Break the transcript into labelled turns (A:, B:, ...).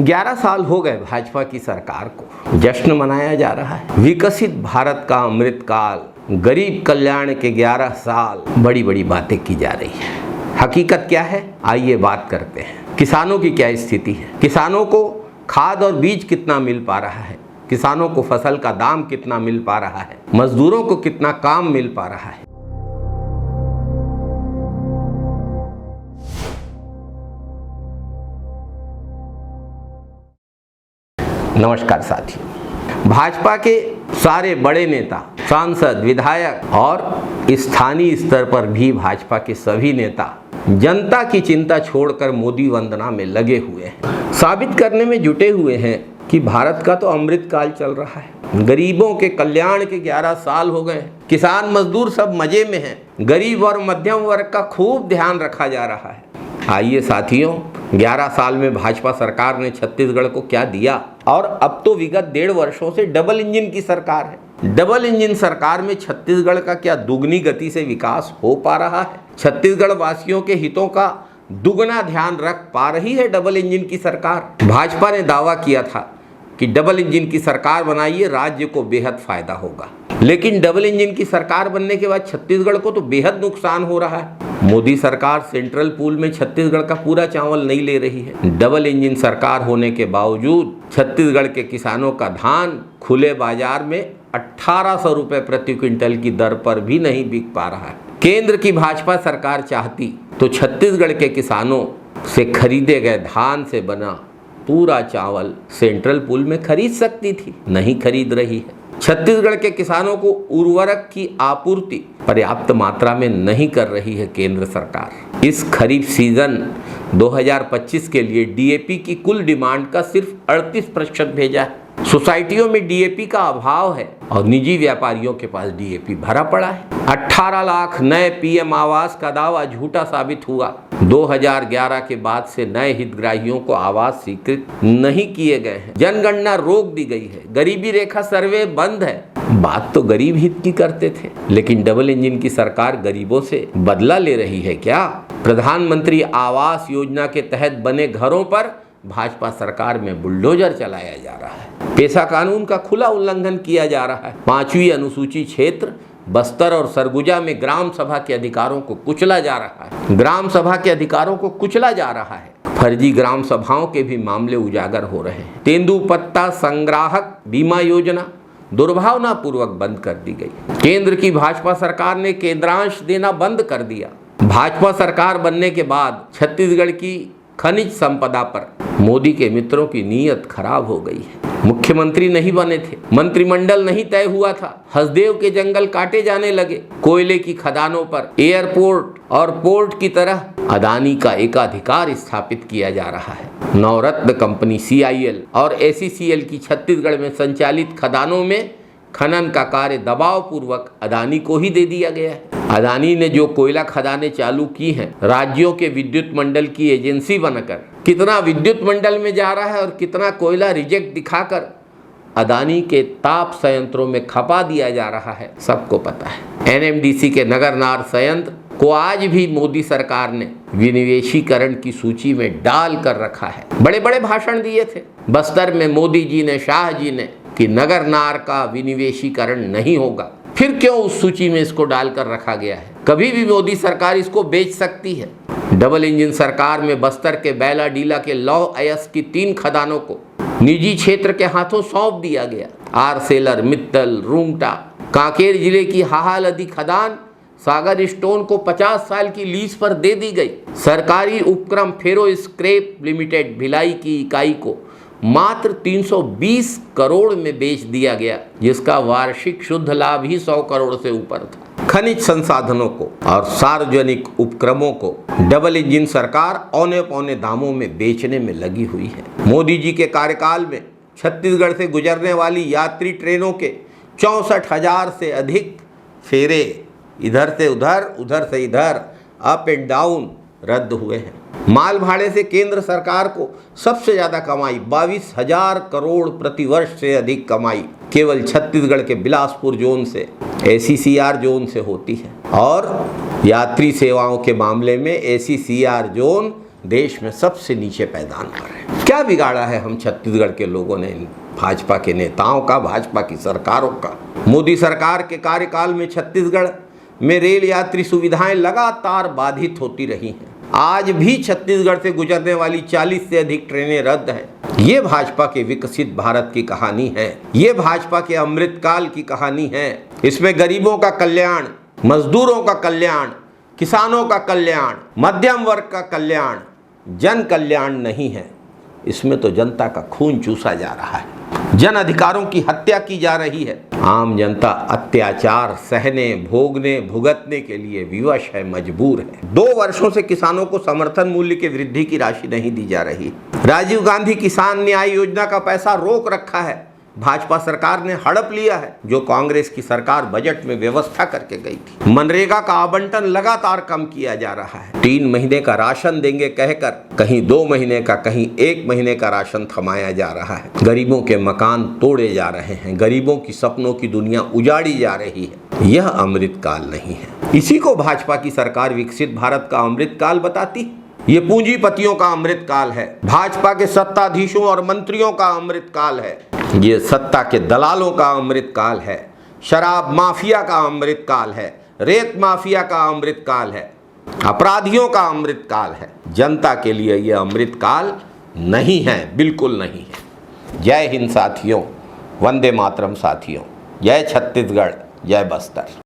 A: 11 साल हो गए भाजपा की सरकार को, जश्न मनाया जा रहा है। विकसित भारत का अमृत काल, गरीब कल्याण के 11 साल, बड़ी बड़ी बातें की जा रही है। हकीकत क्या है, आइए बात करते हैं। किसानों की क्या स्थिति है, किसानों को खाद और बीज कितना मिल पा रहा है, किसानों को फसल का दाम कितना मिल पा रहा है, मजदूरों को कितना काम मिल पा रहा है। नमस्कार साथियों, भाजपा के सारे बड़े नेता, सांसद, विधायक और स्थानीय स्तर पर भी भाजपा के सभी नेता जनता की चिंता छोड़कर मोदी वंदना में लगे हुए हैं। साबित करने में जुटे हुए हैं कि भारत का तो अमृत काल चल रहा है। गरीबों के कल्याण के 11 साल हो गए, किसान मजदूर सब मजे में हैं, गरीब और मध्यम वर्ग का खूब ध्यान रखा जा रहा है। आइए साथियों, 11 साल में भाजपा सरकार ने छत्तीसगढ़ को क्या दिया, और अब तो विगत 1.5 वर्षों से डबल इंजन की सरकार है। डबल इंजन सरकार में छत्तीसगढ़ का क्या दुगनी गति से विकास हो पा रहा है, छत्तीसगढ़ वासियों के हितों का दुगना ध्यान रख पा रही है डबल इंजन की सरकार। भाजपा ने दावा किया था कि डबल इंजन की सरकार बनाइए, राज्य को बेहद फायदा होगा, लेकिन डबल इंजन की सरकार बनने के बाद छत्तीसगढ़ को तो बेहद नुकसान हो रहा है। मोदी सरकार सेंट्रल पूल में छत्तीसगढ़ का पूरा चावल नहीं ले रही है। डबल इंजन सरकार होने के बावजूद छत्तीसगढ़ के किसानों का धान खुले बाजार में 1800 रुपए प्रति क्विंटल की दर पर भी नहीं बिक पा रहा है। केंद्र की भाजपा सरकार चाहती तो छत्तीसगढ़ के किसानों से खरीदे गए धान से बना पूरा चावल सेंट्रल पूल में खरीद सकती थी, नहीं खरीद रही है। छत्तीसगढ़ के किसानों को उर्वरक की आपूर्ति पर्याप्त मात्रा में नहीं कर रही है केंद्र सरकार। इस खरीफ सीजन 2025 के लिए डीएपी की कुल डिमांड का सिर्फ 38% भेजा है। सोसाइटियों में डीएपी का अभाव है और निजी व्यापारियों के पास डीएपी भरा पड़ा है। 18 लाख नए पीएम आवास का दावा झूठा साबित हुआ। 2011 के बाद से नए हितग्राहियों को आवास स्वीकृत नहीं किए गए हैं। जनगणना रोक दी गई है। गरीबी रेखा सर्वे बंद है। बात तो गरीब हित की करते थे, लेकिन डबल इंजन की सरकार गरीबों से बदला ले रही है क्या? प्रधानमंत्री आवास योजना के तहत बने घरों पर भाजपा सरकार में बुलडोजर चलाया जा रहा है। पेशा कानून का खुला उल्लंघन किया जा रहा है। 5वीं अनुसूची क्षेत्र बस्तर और सरगुजा में ग्राम सभा के अधिकारों को कुचला जा रहा है। ग्राम सभा के अधिकारों को कुचला जा रहा है। फर्जी ग्राम सभाओं के भी मामले उजागर हो रहे हैं। तेंदुपत्ता संग्राहक बीमा योजना दुर्भावनापूर्वक बंद कर दी गई। केंद्र की भाजपा सरकार ने केंद्रांश देना बंद कर दिया। भाजपा सरकार बनने के बाद छत्तीसगढ़ की खनिज संपदा पर मोदी के मित्रों की नीयत खराब हो गई है। मुख्यमंत्री नहीं बने थे, मंत्रिमंडल नहीं तय हुआ था, हसदेव के जंगल काटे जाने लगे। कोयले की खदानों पर एयरपोर्ट और पोर्ट की तरह अदानी का एकाधिकार स्थापित किया जा रहा है। नवरत्न कंपनी सीआईएल और एसीसीएल की छत्तीसगढ़ में संचालित खदानों में खनन का कार्य दबाव पूर्वक अदानी को ही दे दिया गया है। अदानी ने जो कोयला खदानें चालू की हैं, राज्यों के विद्युत मंडल की एजेंसी बनकर कितना विद्युत मंडल में जा रहा है और कितना कोयला रिजेक्ट दिखाकर अदानी के ताप संयंत्रों में खपा दिया जा रहा है, सबको पता है। एनएमडीसी के नगरनार संयंत्र को आज भी मोदी सरकार ने विनिवेशीकरण की सूची में डाल कर रखा है। बड़े बड़े भाषण दिए थे बस्तर में मोदी जी ने, शाह जी ने, कि नगरनार का विनिवेशीकरण नहीं होगा। फिर क्यों उस सूची में इसको डालकर रखा गया है? कभी भी मोदी सरकार इसको बेच सकती है। डबल इंजन सरकार में बस्तर के बैला डीला के लौह अयस्क की 3 खदानों को निजी क्षेत्र के हाथों सौंप दिया गया। आरसेलर मित्तल, रूंगटा, कांकेर जिले की हाहालदी खदान सागर स्टोन को 50 साल की लीज पर दे दी गई। सरकारी उपक्रम फेरो स्क्रैप लिमिटेड भिलाई की इकाई को मात्र 320 करोड़ में बेच दिया गया, जिसका वार्षिक शुद्ध लाभ ही 100 करोड़ से ऊपर था। खनिज संसाधनों को और सार्वजनिक उपक्रमों को डबल इंजन सरकार औने पौने दामों में बेचने में लगी हुई है। मोदी जी के कार्यकाल में छत्तीसगढ़ से गुजरने वाली यात्री ट्रेनों के 64,000 से अधिक फेरे इधर से उधर, उधर से इधर, अप एंड डाउन रद्द हुए हैं। माल भाड़े से केंद्र सरकार को सबसे ज्यादा कमाई 22,000 करोड़ प्रति वर्ष से अधिक कमाई केवल छत्तीसगढ़ के बिलासपुर जोन से, एसीसीआर जोन से होती है। और यात्री सेवाओं के मामले में एसीसीआर जोन देश में सबसे नीचे पायदान पर है। क्या बिगाड़ा है हम छत्तीसगढ़ के लोगों ने भाजपा के नेताओं का, भाजपा की सरकारों का? मोदी सरकार के कार्यकाल में छत्तीसगढ़ में रेल यात्री सुविधाएं लगातार बाधित होती रही हैं। आज भी छत्तीसगढ़ से गुजरने वाली 40 से अधिक ट्रेनें रद्द हैं। ये भाजपा के विकसित भारत की कहानी है, ये भाजपा के अमृतकाल की कहानी है। इसमें गरीबों का कल्याण, मजदूरों का कल्याण, किसानों का कल्याण, मध्यम वर्ग का कल्याण, जन कल्याण नहीं है। इसमें तो जनता का खून चूसा जा रहा है, जन अधिकारों की हत्या की जा रही है। आम जनता अत्याचार सहने, भोगने, भुगतने के लिए विवश है, मजबूर है। 2 वर्षों से किसानों को समर्थन मूल्य की वृद्धि की राशि नहीं दी जा रही। राजीव गांधी किसान न्याय योजना का पैसा रोक रखा है, भाजपा सरकार ने हड़प लिया है, जो कांग्रेस की सरकार बजट में व्यवस्था करके गई थी। मनरेगा का आवंटन लगातार कम किया जा रहा है। 3 महीने का राशन देंगे कहकर कहीं 2 महीने का, कहीं 1 महीने का राशन थमाया जा रहा है। गरीबों के मकान तोड़े जा रहे हैं, गरीबों की सपनों की दुनिया उजाड़ी जा रही है। यह अमृतकाल नहीं है। इसी को भाजपा की सरकार विकसित भारत का अमृतकाल बताती। ये पूंजीपतियों का अमृतकाल है, भाजपा के सत्ताधीशों और मंत्रियों का अमृतकाल है, ये सत्ता के दलालों का अमृतकाल है, शराब माफिया का अमृतकाल है, रेत माफिया का अमृतकाल है, अपराधियों का अमृतकाल है। जनता के लिए यह अमृतकाल नहीं है, बिल्कुल नहीं है। जय हिंद साथियों, वंदे मातरम साथियों, जय छत्तीसगढ़, जय बस्तर।